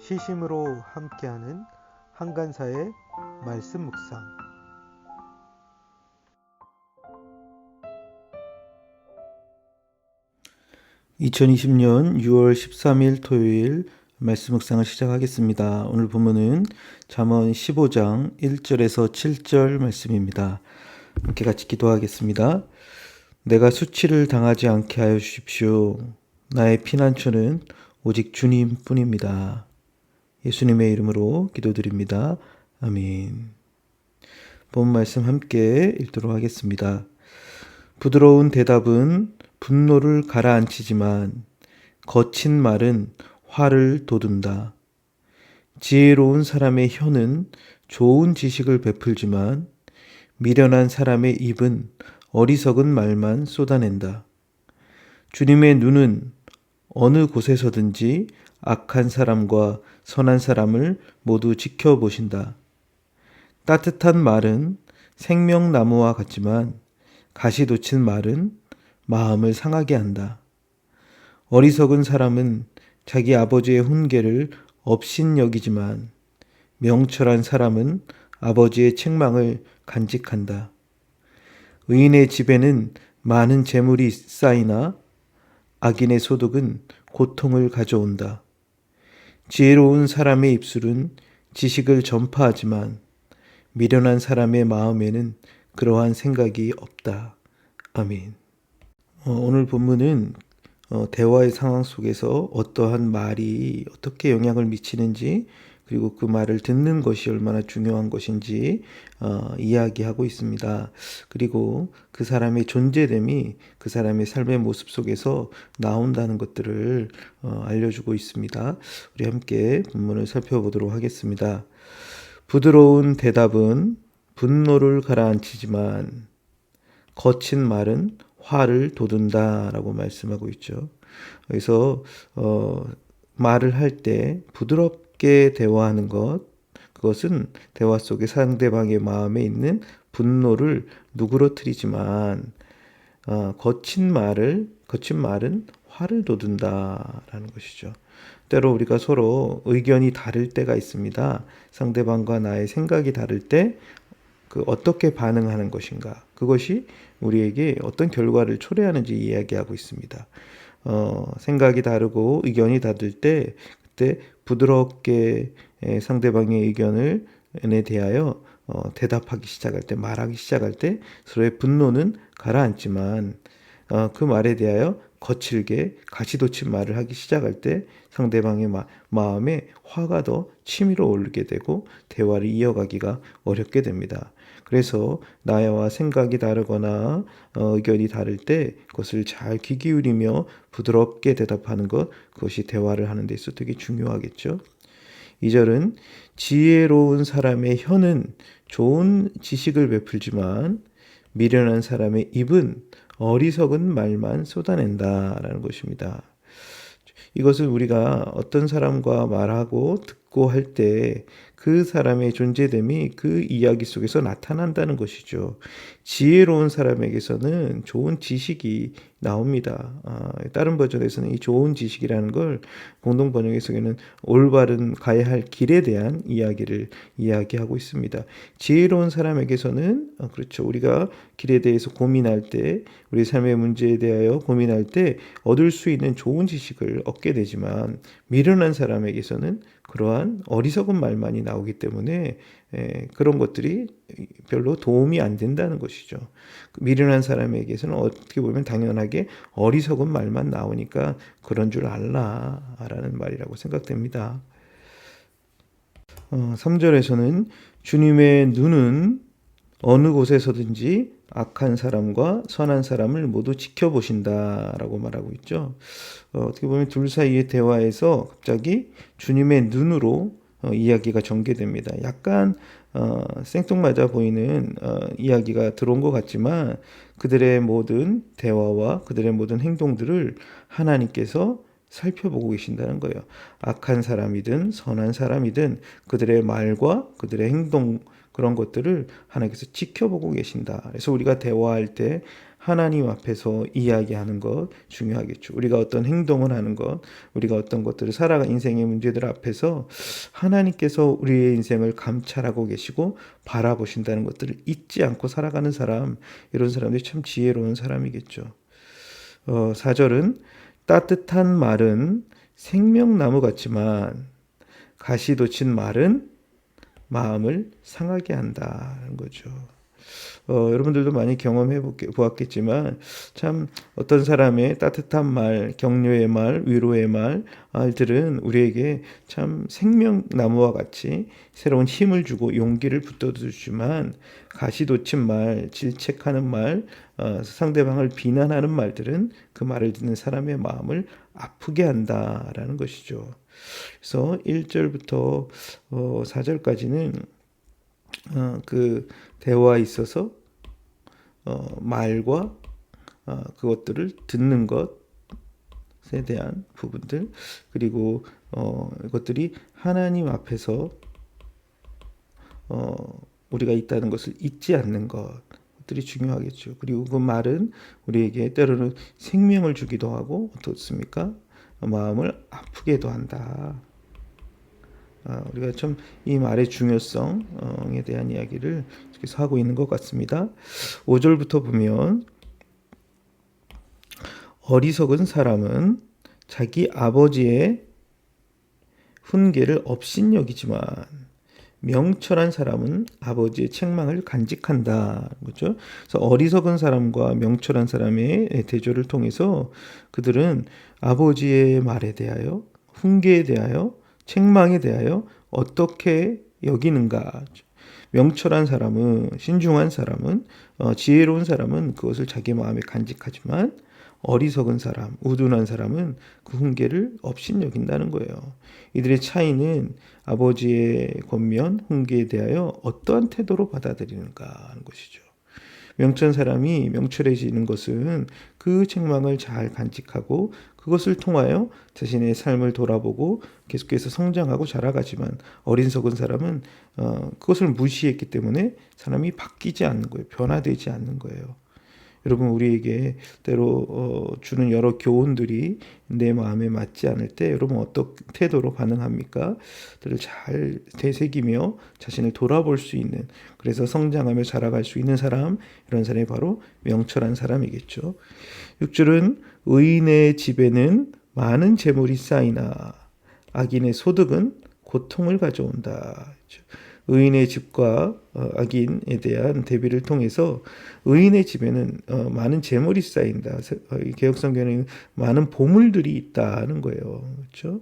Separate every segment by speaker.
Speaker 1: 시심으로 함께하는 한간사의 말씀 묵상. (2020년 6월 13일) 토요일 말씀 묵상을 시작하겠습니다. 오늘 본문은 잠언 15장 1절에서 7절 말씀입니다. 함께 같이 기도하겠습니다. 내가 수치를 당하지 않게 하여 주십시오. 나의 피난처는 오직 주님뿐입니다. 예수님의 이름으로 기도드립니다. 아멘. 본 말씀 함께 읽도록 하겠습니다. 부드러운 대답은 분노를 가라앉히지만 거친 말은 화를 돋운다. 지혜로운 사람의 혀는 좋은 지식을 베풀지만 미련한 사람의 입은 어리석은 말만 쏟아낸다. 주님의 눈은 어느 곳에서든지 악한 사람과 선한 사람을 모두 지켜보신다. 따뜻한 말은 생명나무와 같지만 가시 돋친 말은 마음을 상하게 한다. 어리석은 사람은 자기 아버지의 훈계를 업신여기지만 명철한 사람은 아버지의 책망을 간직한다. 의인의 집에는 많은 재물이 쌓이나 악인의 소득은 고통을 가져온다. 지혜로운 사람의 입술은 지식을 전파하지만 미련한 사람의 마음에는 그러한 생각이 없다. 아멘. 오늘 본문은 대화의 상황 속에서 어떠한 말이 어떻게 영향을 미치는지, 그리고 그 말을 듣는 것이 얼마나 중요한 것인지 이야기하고 있습니다. 그리고 그 사람의 존재됨이 그 사람의 삶의 모습 속에서 나온다는 것들을 알려주고 있습니다. 우리 함께 본문을 살펴보도록 하겠습니다. 부드러운 대답은 분노를 가라앉히지만 거친 말은 화를 돋운다라고 말씀하고 있죠. 그래서 말을 할 때 부드럽게 대화하는 것, 그것은 대화 속에 상대방의 마음에 있는 분노를 누그러뜨리지만 거친 말은 화를 돋운다라는 것이죠. 때로 우리가 서로 의견이 다를 때가 있습니다. 상대방과 나의 생각이 다를 때 어떻게 반응하는 것인가, 그것이 우리에게 어떤 결과를 초래하는지 이야기하고 있습니다. 생각이 다르고 의견이 다를 때 그때 부드럽게 상대방의 의견에 대하여 대답하기 시작할 때, 말하기 시작할 때 서로의 분노는 가라앉지만 그 말에 대하여 거칠게 가시돋친 말을 하기 시작할 때 상대방의 마음에 화가 더 치밀어 오르게 되고 대화를 이어가기가 어렵게 됩니다. 그래서 나와 생각이 다르거나 의견이 다를 때 그것을 잘 귀 기울이며 부드럽게 대답하는 것, 그것이 대화를 하는 데 있어 되게 중요하겠죠. 2절은 지혜로운 사람의 혀는 좋은 지식을 베풀지만 미련한 사람의 입은 어리석은 말만 쏟아낸다라는 것입니다. 이것은 우리가 어떤 사람과 말하고 듣고 할 때 그 사람의 존재됨이 그 이야기 속에서 나타난다는 것이죠. 지혜로운 사람에게서는 좋은 지식이 나옵니다. 다른 버전에서는 이 좋은 지식이라는 걸 공동 번역에서는 올바른 가야 할 길에 대한 이야기를 이야기하고 있습니다. 지혜로운 사람에게서는 그렇죠. 우리가 길에 대해서 고민할 때, 우리 삶의 문제에 대하여 고민할 때 얻을 수 있는 좋은 지식을 얻게 되지만 미련한 사람에게서는 그러한 어리석은 말만이 나오기 때문에 그런 것들이 별로 도움이 안 된다는 것이죠. 미련한 사람에게서는 어떻게 보면 당연하게 어리석은 말만 나오니까 그런 줄 알라라는 말이라고 생각됩니다. 3절에서는 주님의 눈은 어느 곳에서든지 악한 사람과 선한 사람을 모두 지켜보신다라고 말하고 있죠. 어떻게 보면 둘 사이의 대화에서 갑자기 주님의 눈으로 이야기가 전개됩니다. 약간 생뚱맞아 보이는 이야기가 들어온 것 같지만 그들의 모든 대화와 그들의 모든 행동들을 하나님께서 살펴보고 계신다는 거예요. 악한 사람이든 선한 사람이든 그들의 말과 그들의 행동, 그런 것들을 하나님께서 지켜보고 계신다. 그래서 우리가 대화할 때 하나님 앞에서 이야기하는 것 중요하겠죠. 우리가 어떤 행동을 하는 것, 우리가 어떤 것들을 살아가 인생의 문제들 앞에서 하나님께서 우리의 인생을 감찰하고 계시고 바라보신다는 것들을 잊지 않고 살아가는 사람, 이런 사람들이 참 지혜로운 사람이겠죠. 4절은 따뜻한 말은 생명나무 같지만 가시 돋친 말은 마음을 상하게 한다는 거죠. 여러분들도 많이 경험해 보았겠지만 참 어떤 사람의 따뜻한 말, 격려의 말, 위로의 말들은 우리에게 참 생명나무와 같이 새로운 힘을 주고 용기를 붙들어주지만 가시 돋친 말, 질책하는 말, 상대방을 비난하는 말들은 그 말을 듣는 사람의 마음을 아프게 한다라는 것이죠. 그래서 1절부터 4절까지는 그 대화에 있어서 말과 그것들을 듣는 것에 대한 부분들, 그리고 이것들이 하나님 앞에서 우리가 있다는 것을 잊지 않는 것들이 중요하겠죠. 그리고 그 말은 우리에게 때로는 생명을 주기도 하고 어떻습니까? 마음을 아프게도 한다. 우리가 좀 이 말의 중요성에 대한 이야기를 계속 하고 있는 것 같습니다. 5절부터 보면 어리석은 사람은 자기 아버지의 훈계를 업신여기지만 명철한 사람은 아버지의 책망을 간직한다. 그렇죠? 그래서 어리석은 사람과 명철한 사람의 대조를 통해서 그들은 아버지의 말에 대하여, 훈계에 대하여, 책망에 대하여 어떻게 여기는가. 명철한 사람은, 신중한 사람은, 지혜로운 사람은 그것을 자기 마음에 간직하지만 어리석은 사람, 우둔한 사람은 그 훈계를 업신여긴다는 거예요. 이들의 차이는 아버지의 권면, 훈계에 대하여 어떠한 태도로 받아들이는가 하는 것이죠. 명철한 사람이 명철해지는 것은 그 책망을 잘 간직하고 그것을 통하여 자신의 삶을 돌아보고 계속해서 성장하고 자라가지만, 어리석은 사람은 그것을 무시했기 때문에 사람이 바뀌지 않는 거예요. 변화되지 않는 거예요. 여러분, 우리에게 때로 주는 여러 교훈들이 내 마음에 맞지 않을 때 여러분 어떤 태도로 반응합니까? 들을 잘 되새기며 자신을 돌아볼 수 있는, 그래서 성장하며 자라갈 수 있는 사람, 이런 사람이 바로 명철한 사람이겠죠. 6절은 의인의 집에는 많은 재물이 쌓이나 악인의 소득은 고통을 가져온다. 의인의 집과 악인에 대한 대비를 통해서 의인의 집에는 많은 재물이 쌓인다. 개혁성경에는 많은 보물들이 있다는 거예요. 그렇죠?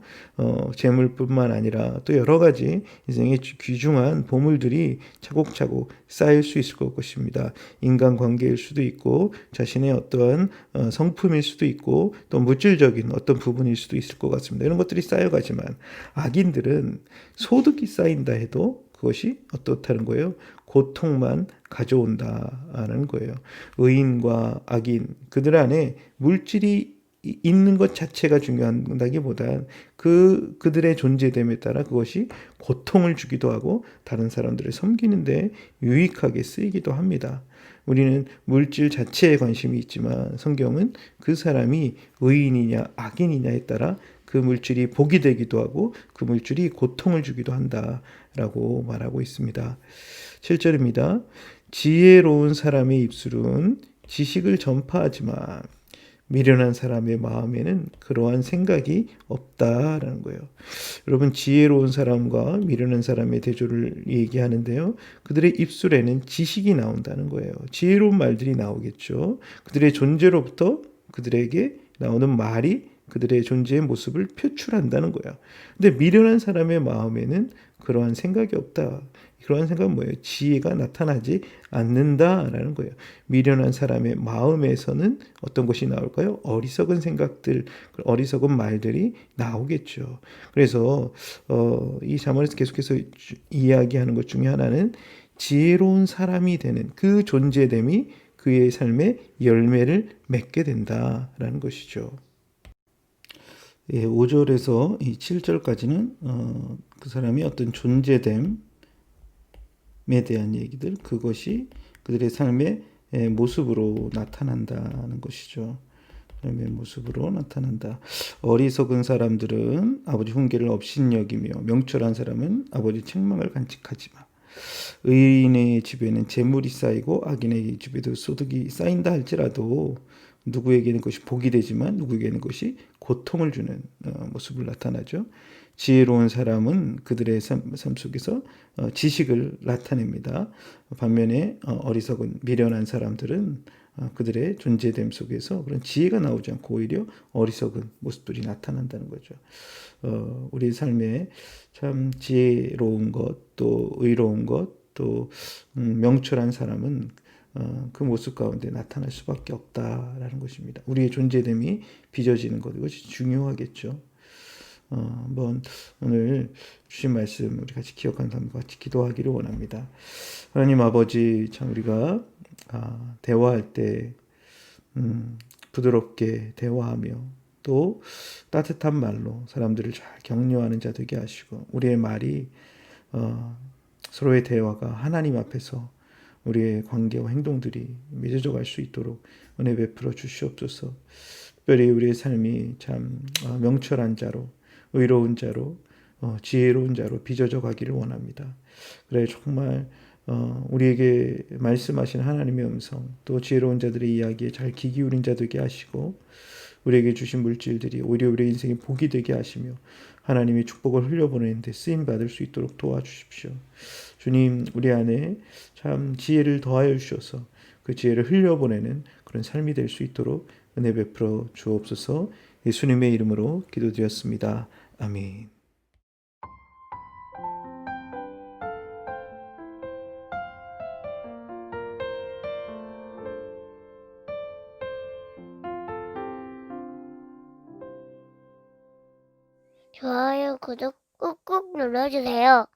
Speaker 1: 재물뿐만 아니라 또 여러 가지 인생의 귀중한 보물들이 차곡차곡 쌓일 수 있을 것입니다. 인간관계일 수도 있고 자신의 어떠한 성품일 수도 있고 또 물질적인 어떤 부분일 수도 있을 것 같습니다. 이런 것들이 쌓여가지만 악인들은 소득이 쌓인다 해도 그것이 어떻다는 거예요? 고통만 가져온다는 거예요. 의인과 악인, 그들 안에 물질이 있는 것 자체가 중요하다기보단 그들의 존재됨에 따라 그것이 고통을 주기도 하고 다른 사람들을 섬기는데 유익하게 쓰이기도 합니다. 우리는 물질 자체에 관심이 있지만 성경은 그 사람이 의인이냐 악인이냐에 따라 그 물질이 복이 되기도 하고 그 물질이 고통을 주기도 한다라고 말하고 있습니다. 7절입니다. 지혜로운 사람의 입술은 지식을 전파하지만 미련한 사람의 마음에는 그러한 생각이 없다라는 거예요. 여러분, 지혜로운 사람과 미련한 사람의 대조를 얘기하는데요. 그들의 입술에는 지식이 나온다는 거예요. 지혜로운 말들이 나오겠죠. 그들의 존재로부터 그들에게 나오는 말이 그들의 존재의 모습을 표출한다는 거야. 근데 미련한 사람의 마음에는 그러한 생각이 없다. 그러한 생각은 뭐예요? 지혜가 나타나지 않는다라는 거예요. 미련한 사람의 마음에서는 어떤 것이 나올까요? 어리석은 생각들, 어리석은 말들이 나오겠죠. 그래서 이 잠언에서 계속해서 이야기하는 것 중에 하나는 지혜로운 사람이 되는 그 존재됨이 그의 삶에 열매를 맺게 된다라는 것이죠. 5절에서 이 7절까지는 그 사람이 어떤 존재됨에 대한 얘기들, 그것이 그들의 삶에 모습으로 나타난다는 것이죠. 삶의 모습으로 나타난다. 어리석은 사람들은 아버지 훈계를 업신여기며 명철한 사람은 아버지 책망을 간직하지만 의인의 집에는 재물이 쌓이고 악인의 집에도 소득이 쌓인다 할지라도 누구에게는 그것이 복이 되지만 누구에게는 그것이 고통을 주는 모습을 나타나죠. 지혜로운 사람은 그들의 삶 속에서 지식을 나타냅니다. 반면에 어리석은 미련한 사람들은 그들의 존재됨 속에서 그런 지혜가 나오지 않고 오히려 어리석은 모습들이 나타난다는 거죠. 우리 삶에 참 지혜로운 것, 또 의로운 것, 또 명철한 사람은 그 모습 가운데 나타날 수밖에 없다라는 것입니다. 우리의 존재됨이 빚어지는 것, 이것이 중요하겠죠. 한번 오늘 주신 말씀 우리 같이 기억한 사람과 같이 기도하기를 원합니다. 하나님 아버지, 참 우리가 대화할 때 부드럽게 대화하며 또 따뜻한 말로 사람들을 잘 격려하는 자 되게 하시고 우리의 말이 서로의 대화가 하나님 앞에서 우리의 관계와 행동들이 맺어져 갈 수 있도록 은혜 베풀어 주시옵소서. 특별히 우리의 삶이 참 명철한 자로 의로운 자로 지혜로운 자로 빚어져 가기를 원합니다. 그래 정말 우리에게 말씀하신 하나님의 음성 또 지혜로운 자들의 이야기에 잘 귀 기울인 자 되게 하시고 우리에게 주신 물질들이 오히려 우리의 인생에 복이 되게 하시며 하나님의 축복을 흘려보내는데 쓰임받을 수 있도록 도와주십시오. 주님 우리 안에 참 지혜를 더하여 주셔서 그 지혜를 흘려보내는 그런 삶이 될 수 있도록 은혜 베풀어 주옵소서. 예수님의 이름으로 기도드렸습니다. 아멘.
Speaker 2: 좋아요, 구독 꾹꾹 눌러주세요.